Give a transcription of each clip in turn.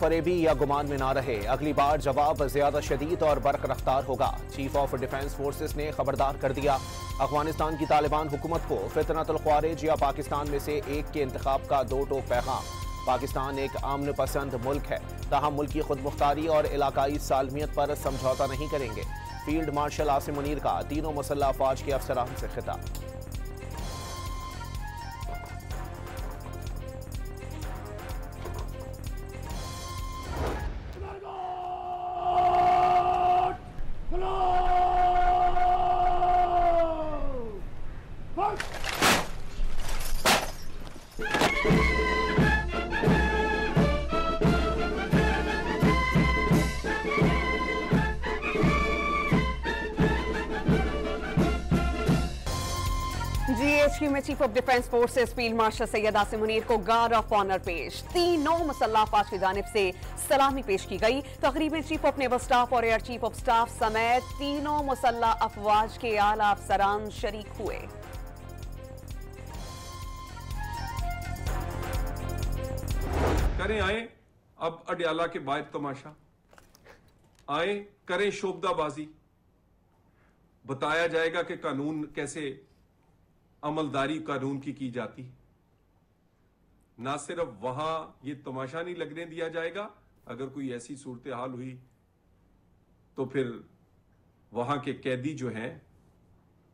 फरेबी या गुमान में ना रहे, अगली बार जवाब ज्यादा शदीद और बरक रफ्तार होगा। चीफ ऑफ डिफेंस फोर्सेस ने खबरदार कर दिया, अफगानिस्तान की तालिबान हुकूमत को फितनतुल ख्वारिज या पाकिस्तान में से एक के इंतखाब का दो टोक पैगाम। पाकिस्तान एक अमन पसंद मुल्क है, ताहम मुल्क की खुद मुख्तारी और इलाकाई सालमियत पर समझौता नहीं करेंगे। फील्ड मार्शल आसिम मुनीर का तीनों मुसल्लह अफवाज के अफसरान से खिताब। GHQ में chief of defence forces field marshal Syed Asim Munir को गार्ड ऑफ ऑनर पेश। तीनों मुसल्लह अफवाज की जानिब से सलामी पेश की गई। तकरीब में चीफ ऑफ नेवल स्टाफ और एयर चीफ ऑफ स्टाफ समेत तीनों मुसल्लह अफवाज के आला अफसरान शरीक हुए। करें आए अब अडियाला के बाहर तमाशा, आए करें शोबदाबाजी, बताया जाएगा कि कानून कैसे अमलदारी कानून की जाती। ना सिर्फ वहां ये तमाशा नहीं लगने दिया जाएगा, अगर कोई ऐसी सूरत हाल हुई तो फिर वहां के कैदी जो हैं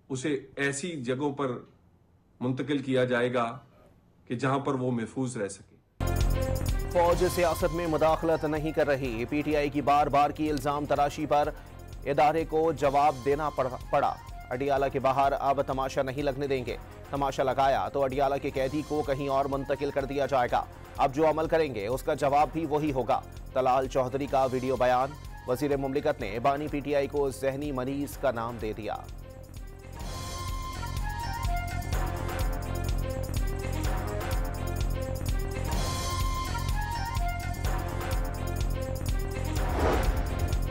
उसे ऐसी जगहों पर मुंतकिल किया जाएगा कि जहां पर वो महफूज रह सके। फौज सियासत में मुदाखलत नहीं कर रही, PTI की बार बार की इल्जाम तराशी पर इदारे को जवाब देना पड़ा। अडियाला के बाहर अब तमाशा नहीं लगने देंगे, तमाशा लगाया तो अडियाला के कैदी को कहीं और मुंतकिल कर दिया जाएगा। अब जो अमल करेंगे उसका जवाब भी वही होगा। तलाल चौधरी का वीडियो बयान, वजीर मुमलिकत ने बानी PTI को जहनी मरीज का नाम दे दिया।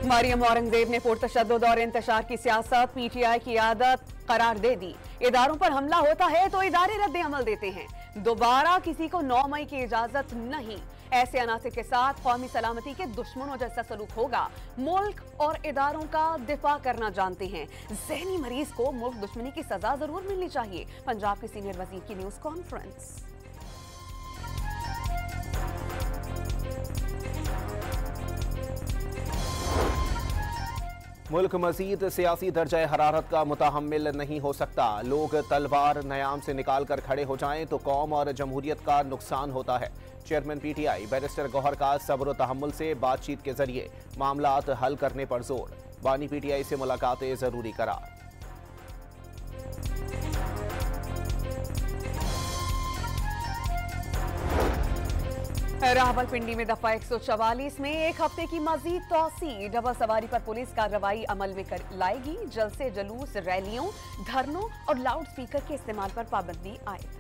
मरियम औरंगजेब ने पुरतशद्दुद और इंतशार की सियासत PTI की आदत करार दे दी। इदारों पर हमला होता है तो इदारे रद्द अमल देते हैं, दोबारा किसी को 9 मई की इजाजत नहीं। ऐसे अनासिर के साथ कौमी सलामती के दुश्मनों जैसा सलूक होगा। मुल्क और इदारों का दिफा करना जानते हैं, जहनी मरीज को मुल्क दुश्मनी की सजा जरूर मिलनी चाहिए। पंजाब के सीनियर वजीर की न्यूज कॉन्फ्रेंस। मुल्क मजीद सियासी दर्जा हरारत का मुतहम्मिल नहीं हो सकता। लोग तलवार नयाम से निकाल कर खड़े हो जाएं तो कौम और जमहूरियत का नुकसान होता है। चेयरमैन PTI बैरिस्टर गौहर का सब्र तहम्मुल से बातचीत के जरिए मामलात हल करने पर जोर। बानी PTI से मुलाकातें जरूरी करार। रावलपिंडी में दफा 144 में एक हफ्ते की मजीद तौसी। डबल सवारी पर पुलिस कार्रवाई अमल में लाएगी। जलसे, जुलूस, रैलियों, धरनों और लाउड स्पीकर के इस्तेमाल पर पाबंदी आएगी।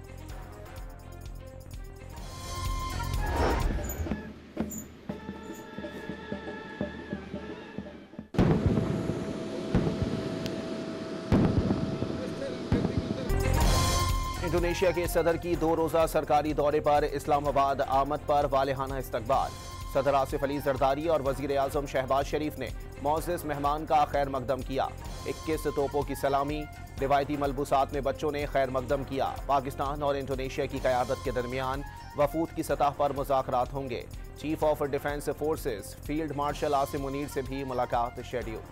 इंडोनेशिया के सदर की 2 रोजा सरकारी दौरे पर इस्लामाबाद आमद पर वालिहाना इस्तकबाल। सदर आसिफ अली जरदारी और वजीर आजम शहबाज शरीफ ने मोअज़्ज़िज़ मेहमान का खैर मकदम किया। 21 तोपों की सलामी, रिवायती मलबूसात में बच्चों ने खैर मकदम किया। पाकिस्तान और इंडोनेशिया की क़यादत के दरमियान वफूद की सतह पर मुज़ाकरात होंगे। Chief of defence forces field marshal Asim Munir से भी मुलाकात शेड्यूल।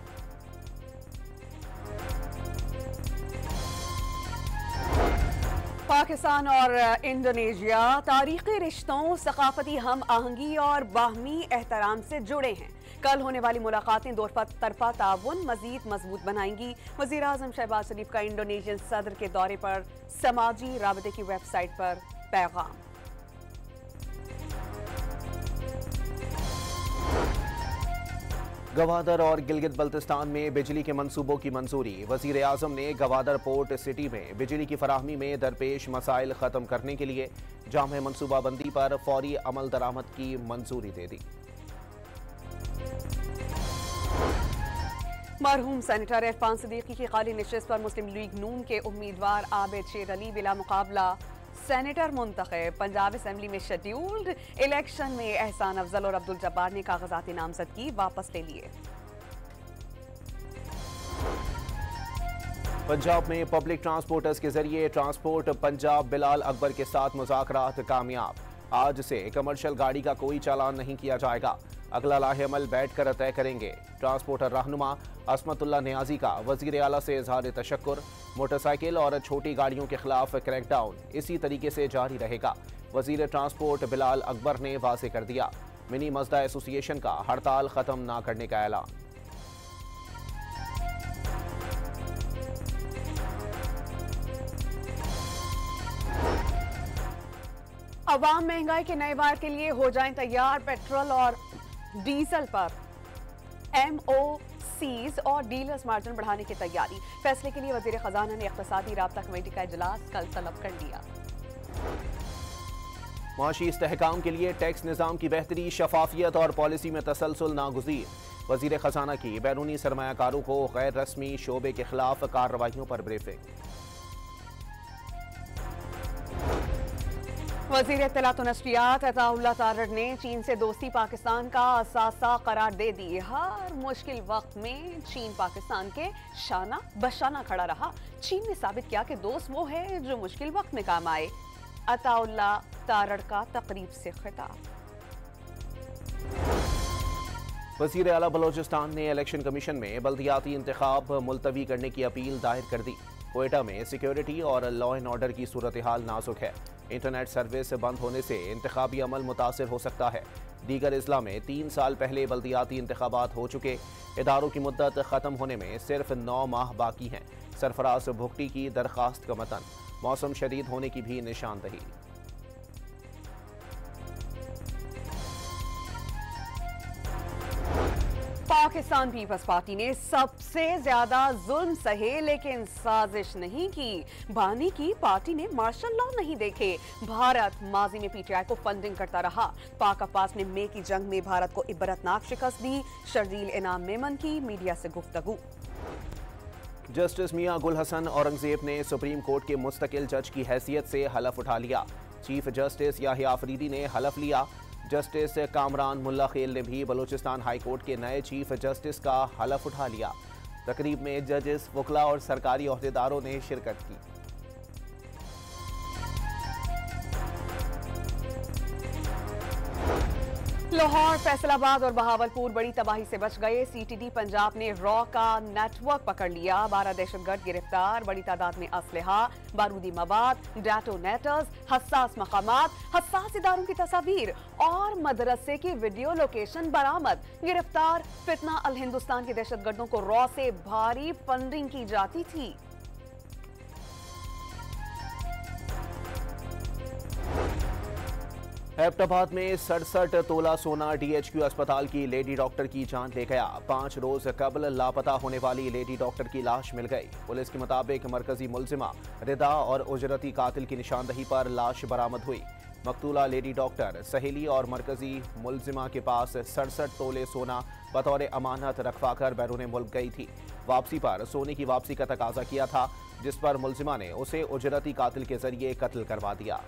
पाकिस्तान और इंडोनेशिया तारीखी रिश्तों, सकाफती हम आहंगी और बाहमी एहतराम से जुड़े हैं। कल होने वाली मुलाकातें दो तरफा ताउन मजीद मजबूत बनाएंगी। वज़ीर आज़म शहबाज शरीफ का इंडोनेशियन सदर के दौरे पर समाजी राबते की वेबसाइट पर पैगाम। गवादर और गिलगित बल्तिस्तान में बिजली के मंसूबों की मंजूरी। वजीर आजम ने गवादर पोर्ट सिटी में बिजली की फराहमी में दरपेश मसाइल ख़त्म करने के लिए जामे मनसूबाबंदी पर फौरी अमल दरामद की मंजूरी दे दी। मरहूम सेनेटर इरफान सिद्दीकी की खाली नशिस्त पर मुस्लिम लीग नून के उम्मीदवार आबिद शेर अली बिला मुकाबला सेनेटर मुंतखब। पंजाब असेंबली में शेड्यूल्ड इलेक्शन में एहसान अफजल और अब्दुल जब्बार ने कागजाती नामजदगी वापस ले लिए। पंजाब में पब्लिक ट्रांसपोर्टर्स के जरिए ट्रांसपोर्ट पंजाब बिलाल अकबर के साथ मुज़ाकरात कामयाब। आज से कमर्शियल गाड़ी का कोई चालान नहीं किया जाएगा। अगला लाहेअमल बैठकर तय करेंगे। ट्रांसपोर्टर रहनुमा असमतुल्लाह नियाजी का वज़ीर आला से इजहार तशक्कुर। मोटरसाइकिल और छोटी गाड़ियों के खिलाफ क्रैकडाउन इसी तरीके से जारी रहेगा। वज़ीर ट्रांसपोर्ट बिलाल अकबर ने वाज़ेह कर दिया। मिनी मज़दा एसोसिएशन का हड़ताल खत्म न करने का ऐलान। अवाम महंगाई के नए वार के लिए हो जाएं तैयार। पेट्रोल और डीजल पर MOCs और डीलर्स मार्जिन बढ़ाने की तैयारी। फैसले के लिए वजीर खजाना ने इक़्तिसादी राब्ता कमेटी का इजलास कल तलब कर लिया। माशी इस्तेहकाम के लिए टैक्स निज़ाम की बेहतरी, शफाफियत और पॉलिसी में तसलसल नागुज़ीर। वजीर खजाना की बैरूनी सरमायाकारों को गैर रस्मी शोबे के खिलाफ कार्रवाइयों पर ब्रीफिंग। वज़ीर इत्तलात और नशरियात अताउल्लाह तारड़ ने चीन से दोस्ती पाकिस्तान का असासा करार दे दी। हर मुश्किल वक्त में चीन पाकिस्तान के शाना बशाना खड़ा रहा। चीन ने साबित किया कि दोस्त वो है जो मुश्किल वक्त में काम आए। अताउल्लाह तारड़ का तकरीब से खिताब। वज़ीर आला बलोचिस्तान ने इलेक्शन कमीशन में बल्दियाती इंतखाब मुलतवी करने की अपील दायर कर दी। कोयटा में सिक्योरिटी और लॉ एंड ऑर्डर की सूरत हाल नाजुक है। इंटरनेट सर्विस बंद होने से इंतखाबी अमल मुतासिर हो सकता है। दीगर अजला में 3 साल पहले बल्दियाती इंतखाबात हो चुके। इदारों की मुद्दत ख़त्म होने में सिर्फ 9 माह बाकी हैं। सरफराज भुगटी की दरख्वास्त का मतन। मौसम शदीद होने की भी निशानदही। पाकिस्तान पीपल्स पार्टी ने सबसे ज्यादा जुल्म सहे लेकिन साजिश नहीं की। बानी की पार्टी ने मार्शल लॉ नहीं देखे। भारत माजी में PTI को फंडिंग करता रहा। पाक अब्बास ने मे की जंग में भारत को इबरतनाक शिकस्त दी। शर्जील इनाम मेमन की मीडिया से गुफ्तगू। जस्टिस मियां गुल हसन औरंगजेब ने सुप्रीम कोर्ट के मुस्तकिल जज की हैसियत से हलफ उठा लिया। चीफ जस्टिस याहिया अफरीदी ने हलफ लिया। जस्टिस कामरान मुल्ला खेल ने भी बलूचिस्तान हाई कोर्ट के नए चीफ जस्टिस का हलफ उठा लिया। तकरीब में जजेस, वकला और सरकारी ओहदेदारों ने शिरकत की। लाहौर, फैसलाबाद और बहावलपुर बड़ी तबाही से बच गए। CTD पंजाब ने रॉ का नेटवर्क पकड़ लिया। 12 दहशतगर्द गिरफ्तार। बड़ी तादाद में असलहा, बारूदी मवाद, डेटोनेटर्स, हसास मकामात, हसास इदारों की तस्वीर और मदरसे की वीडियो लोकेशन बरामद। गिरफ्तार फितना अल हिंदुस्तान के दहशतगर्दों को रॉ से भारी फंडिंग की जाती थी। हैप्टाबाद में 67 तोला सोना DHQ अस्पताल की लेडी डॉक्टर की जान ले गया। 5 रोज कबल लापता होने वाली लेडी डॉक्टर की लाश मिल गई। पुलिस के मुताबिक मरकजी मुलजिमा रिदा और उजरती कातिल की निशानदही पर लाश बरामद हुई। मकतूला लेडी डॉक्टर सहेली और मरकजी मुलजिमा के पास 67 तोले सोना बतौर अमानत रखवाकर बैरून मुल्क गई थी। वापसी पर सोने की वापसी का तकाजा किया था, जिस पर मुलजिमा ने उसे उजरती कातिल के जरिए कत्ल करवा दिया।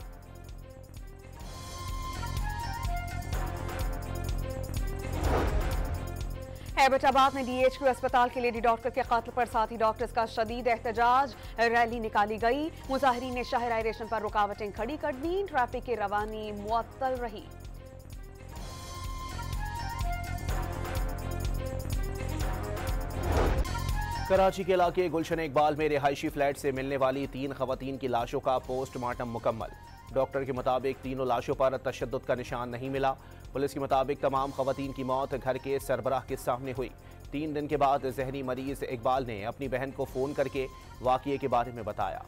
हैबटाबाद में DHQ अस्पताल के लेडी डॉक्टर के कत्ल पर साथी डॉक्टर्स का शदीद एहतजाज। रैली निकाली गई। मुजाहिरीन ने शाहराह रेशम पर रुकावटें खड़ी कर दी। ट्रैफिक की रवानी मुअत्तल रही। कराची के इलाके गुलशन इकबाल में रिहायशी फ्लैट से मिलने वाली 3 खवातीन की लाशों का पोस्टमार्टम मुकम्मल। डॉक्टर के मुताबिक तीनों लाशों पर तशद्दुद का निशान नहीं मिला। पुलिस के मुताबिक तमाम खवातीन की मौत घर के सरबराह के सामने हुई। 3 दिन के बाद जहनी मरीज इकबाल ने अपनी बहन को फ़ोन करके वाक़ये के बारे में बताया।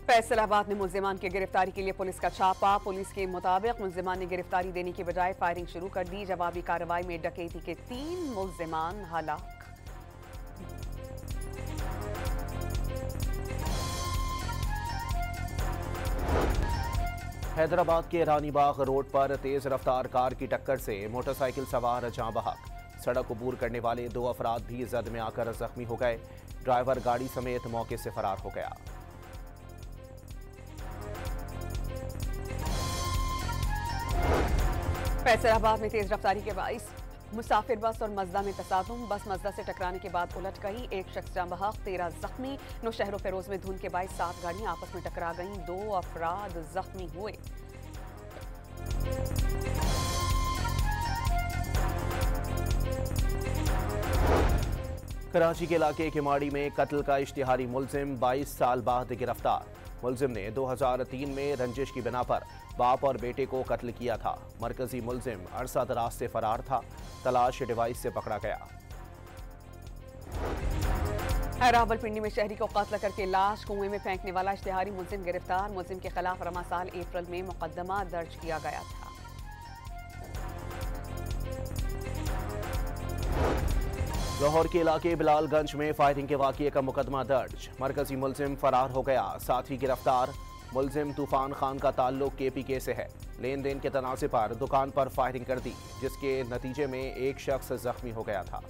फैसलाबाद में मुल्जिमान की गिरफ्तारी के लिए पुलिस का छापा। पुलिस के मुताबिक मुल्जिमान ने गिरफ्तारी देने के बजाय फायरिंग शुरू कर दी। जवाबी कार्रवाई में डकैती के 3 मुल्जिमान हलाक। हैदराबाद के रानी बाग रोड पर तेज रफ्तार कार की टक्कर से मोटरसाइकिल सवार जाँ बहक। सड़क अबूर करने वाले 2 अफराद भी जद में आकर जख्मी हो गए। ड्राइवर गाड़ी समेत मौके से फरार हो गया। फैसलाबाद में तेज रफ्तारी के बाइस मुसाफिर बस और मजदा में तसादुम। बस मजदा से टकराने के बाद उलट गई। 1 शख्स जाँ बहक, 13 जख्मी। नौशहर फिरोज में धुंध के बाइस 7 गाड़ियां आपस में टकरा गईं। 2 अफराद जख्मी हुए। कराची के इलाके किमाड़ी में कत्ल का इश्तिहारी मुलजिम 22 साल बाद गिरफ्तार। मुलजिम ने 2003 में रंजिश की बिना पर बाप और बेटे को कत्ल किया था। मरकजी मुलजिम अरसा दराज से फरार था। तलाश डिवाइस से पकड़ा गया। रावलपिंडी में शहरी को कत्ल करके लाश कुएं में फेंकने वाला इश्तिहारी मुलजिम गिरफ्तार। मुलजिम के खिलाफ रमा साल अप्रैल में मुकदमा दर्ज किया गया था। लाहौर के इलाके बिलालगंज में फायरिंग के वाकये का मुकदमा दर्ज। मरकजी मुलजिम फरार हो गया, साथी गिरफ्तार। मुलजिम तूफान खान का ताल्लुक KPK से है। लेन देन के तनाज़े पर दुकान पर फायरिंग कर दी, जिसके नतीजे में 1 शख्स जख्मी हो गया था।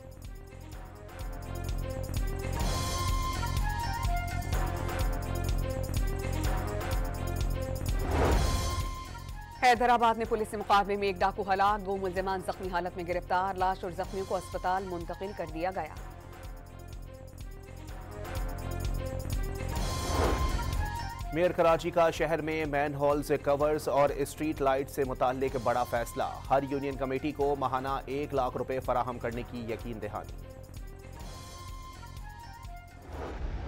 हैदराबाद में पुलिस के मुकाबले में 1 डाकू हलाक, 2 मुलजिमान जख्मी हालत में गिरफ्तार। लाश और जख्मियों को अस्पताल मुंतकिल कर दिया गया। मेयर कराची का शहर में मैन हॉल्स, कवर्स और स्ट्रीट लाइट से मुताल्लिक बड़ा फैसला। हर यूनियन कमेटी को माहाना 1 लाख रुपए फराहम करने की यकीन दहानी।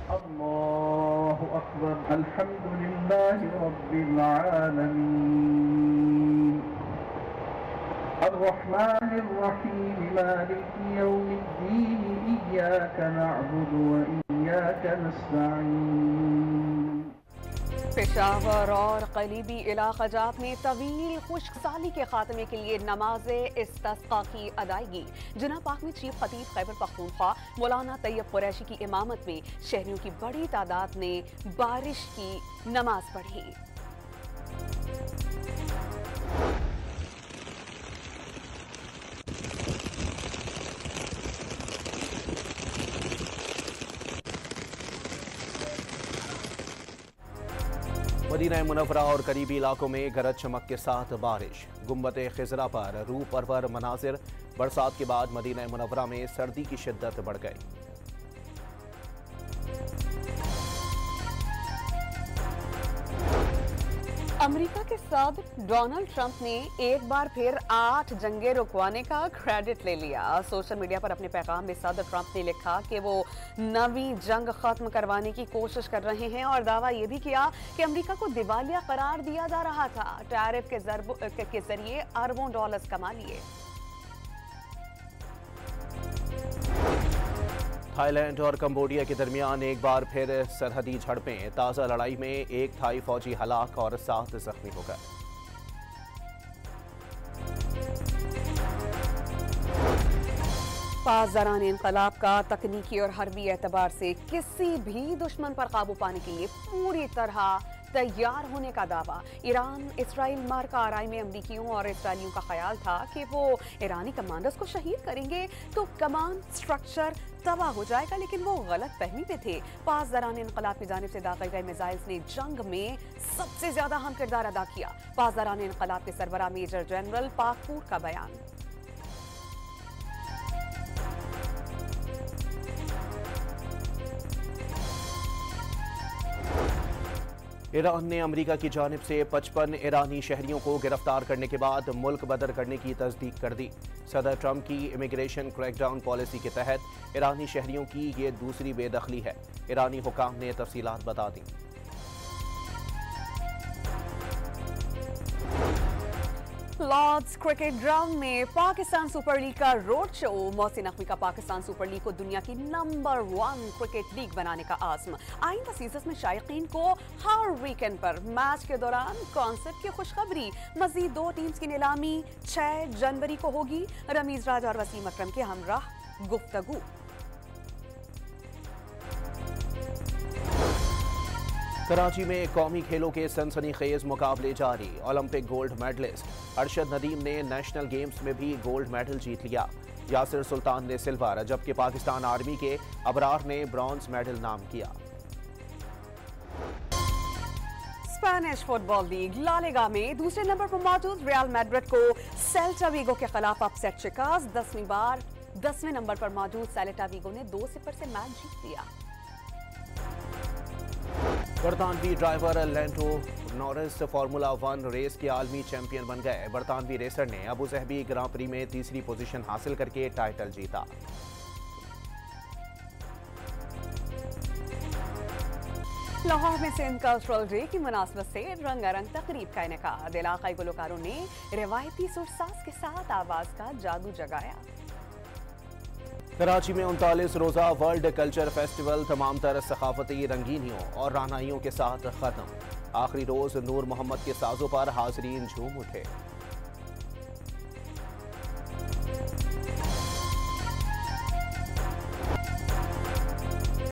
अल्लाहु अकबर, अल्हम्दुलिल्लाहि रब्बिल आलमीन, अर्रहमानिर रहीम, मालिकि यौमिद्दीन, इय्याका नअबुदु व इय्याका नस्तईन। पेशावर और करीबी इलाका जात में तवील खुश्क साली के खात्मे के लिए नमाज इस्तिस्का की अदायगी। जिना पाक में चीफ खतीब खैबर पख्तूनख्वा मौलाना तैयब कुरैशी की इमामत में शहरियों की बड़ी तादाद ने बारिश की नमाज पढ़ी। मदीना मुनव्वरा और करीबी इलाकों में गरज चमक के साथ बारिश। गुम्बद खिजरा पर रूह परवर मनाजिर। बरसात के बाद मदीना मुनव्वरा में सर्दी की शिद्दत बढ़ गई। अमेरिका के साबिक डोनाल्ड ट्रंप ने एक बार फिर 8 जंगें रुकवाने का क्रेडिट ले लिया। सोशल मीडिया पर अपने पैगाम में सदर ट्रंप ने लिखा कि वो 9वीं जंग खत्म करवाने की कोशिश कर रहे हैं और दावा ये भी किया कि अमेरिका को दिवालिया करार दिया जा रहा था। टैरिफ के जरिए अरबों डॉलर्स कमा लिए। थाईलैंड और कंबोडिया के दरमियान एक बार फिर सरहदी झड़पें। ताज़ा लड़ाई में 1 थाई फौजी हलाक और 7 जख्मी हो गए। पासदारान इनकलाब का तकनीकी और हरबी एतबार से किसी भी दुश्मन पर काबू पाने के लिए पूरी तरह तैयार होने का दावा। ईरान इसराइल मार्का आराई में अमरीकियों और इसराइलियों का ख्याल था कि वो ईरानी कमांडर्स को शहीद करेंगे तो कमांड स्ट्रक्चर तबाह हो जाएगा, लेकिन वो गलत फहमी पे थे। पासदारान इनकलाब की जानिब से दाखिल गए मिसाइल्स ने जंग में सबसे ज्यादा अहम किरदार अदा किया। पासदारान इनकलाब के सरबराह मेजर जनरल पाकपुर का बयान। ईरान ने अमेरिका की जानिब से 55 ईरानी शहरियों को गिरफ्तार करने के बाद मुल्क बदर करने की तस्दीक कर दी। सदर ट्रंप की इमिग्रेशन क्रैकडाउन पॉलिसी के तहत ईरानी शहरियों की ये दूसरी बेदखली है। ईरानी हुकाम ने तफसीलात बता दी। लॉर्ड्स क्रिकेट ग्राउंड में पाकिस्तान सुपर लीग का रोड शो। मोहसिन नकवी का पाकिस्तान सुपर लीग को दुनिया की नंबर 1 क्रिकेट लीग बनाने का आज़म। आइंदा सीजन में शायकीन को हर वीकेंड पर मैच के दौरान कॉन्सेप्ट की खुशखबरी। मजीद 2 टीम्स की नीलामी 6 जनवरी को होगी। रमीज राज और वसीम अकरम के हमराह गुफ्तगू। कराची में कौमी खेलों के सनसनीखेज मुकाबले जारी। Olympic gold medallist Arshad Nadeem ने नेशनल गेम्स में भी गोल्ड मेडल जीत लिया। यासिर सुल्तान ने सिल्वर, जबकि पाकिस्तान आर्मी के अबरार ने ब्रॉन्ज मेडल नाम किया। Spanish football league La Liga में दूसरे नंबर पर मौजूद रियल मैड्रिड को सेल्टा वीगो के खिलाफ अपसेट शिकस्त। 10वें नंबर पर मौजूद सेल्टा वीगो ने 2-0 से मैच जीत लिया। बरतानवी driver Lando Norris formula 1 race के आलमी चैंपियन बन गए। बरतानवी रेसर ने अबू ज़हबी ग्रां प्री में तीसरी पोजीशन हासिल करके टाइटल जीता। लाहौर में सिंध कल्चरल डे की मुनासबत से रंगारंग तकरीब का इनेकाद। इलाकाई गुलकारों ने रिवायती सुरसाज के साथ आवाज का जादू जगाया। कराची में 39 रोजा वर्ल्ड कल्चर फेस्टिवल तमाम तर सखाफती रंगीनियों और रानाइयों के साथ खत्म। आखिरी रोज नूर मोहम्मद के साजों पर हाजरीन झूम उठे।